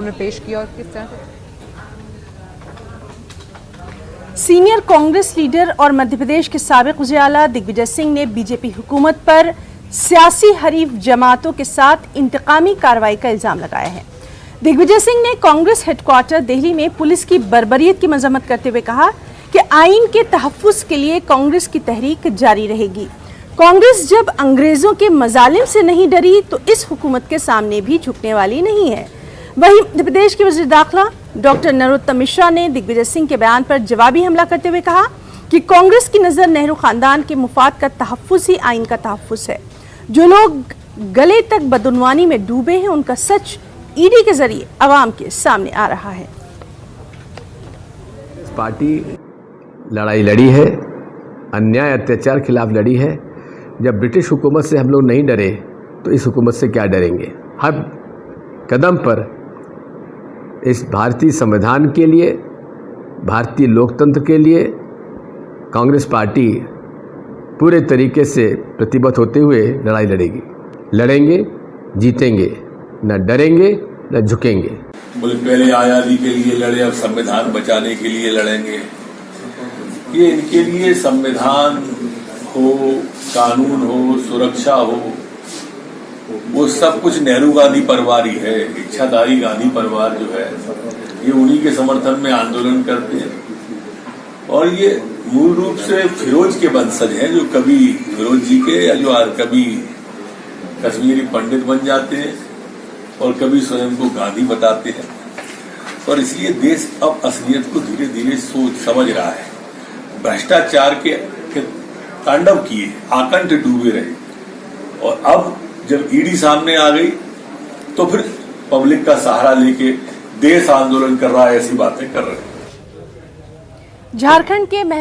पेश किया और किस तरह से? सीनियर कांग्रेस लीडर और मध्य प्रदेश के साबिक वज़ीर-ए-आला दिग्विजय सिंह ने बीजेपी हुकूमत पर सियासी हरीफ जमातों के साथ इंतकामी कार्रवाई का इल्जाम लगाया है। दिग्विजय सिंह ने कांग्रेस हेडक्वार्टर दिल्ली में पुलिस की बर्बरियत की मजम्मत करते हुए कहा कि आईन के तहफ्फुज़ के लिए कांग्रेस की तहरीक जारी रहेगी। कांग्रेस जब अंग्रेजों के मजालिम से नहीं डरी तो इस हुकूमत के सामने भी झुकने वाली नहीं है। वहीं मध्य प्रदेश के वज़ीर दाखिला डॉक्टर नरोत्तम मिश्रा ने दिग्विजय सिंह के बयान पर जवाबी हमला करते हुए कहा कि कांग्रेस की नज़र नेहरू खानदान के मुफाद का तहफ्फुज़ ही आइन का तहफ्फुज़ है। जो लोग गले तक बदउनवानी में डूबे हैं उनका सच ईडी के जरिए अवाम के सामने आ रहा है। पार्टी लड़ाई लड़ी है, अन्याय अत्याचार खिलाफ लड़ी है। जब ब्रिटिश हुकूमत से हम लोग नहीं डरे तो इस हुकूमत से क्या डरेंगे। हर कदम पर इस भारतीय संविधान के लिए, भारतीय लोकतंत्र के लिए कांग्रेस पार्टी पूरे तरीके से प्रतिबद्ध होते हुए लड़ाई लड़ेगी। लड़ेंगे, जीतेंगे, न डरेंगे न झुकेंगे। बोले पहले आज़ादी के लिए लड़े, अब संविधान बचाने के लिए लड़ेंगे। ये इनके लिए संविधान हो, कानून हो, सुरक्षा हो, वो सब कुछ नेहरू गांधी परिवार ही है। इच्छाधारी गांधी परिवार जो है ये उन्हीं के समर्थन में आंदोलन करते हैं और ये मूल रूप से फिरोज के वंशज हैं, जो कभी फिरोज जी के या जो कभी कश्मीरी पंडित बन जाते हैं और कभी स्वयं को गांधी बताते हैं। और इसलिए देश अब असलियत को धीरे धीरे सोच समझ रहा है। भ्रष्टाचार के तांडव किए, आकंठ डूबे रहे और अब जब ईडी सामने आ गई तो फिर पब्लिक का सहारा लेके देश आंदोलन कर रहा है, ऐसी बातें कर रहे हैं। झारखंड के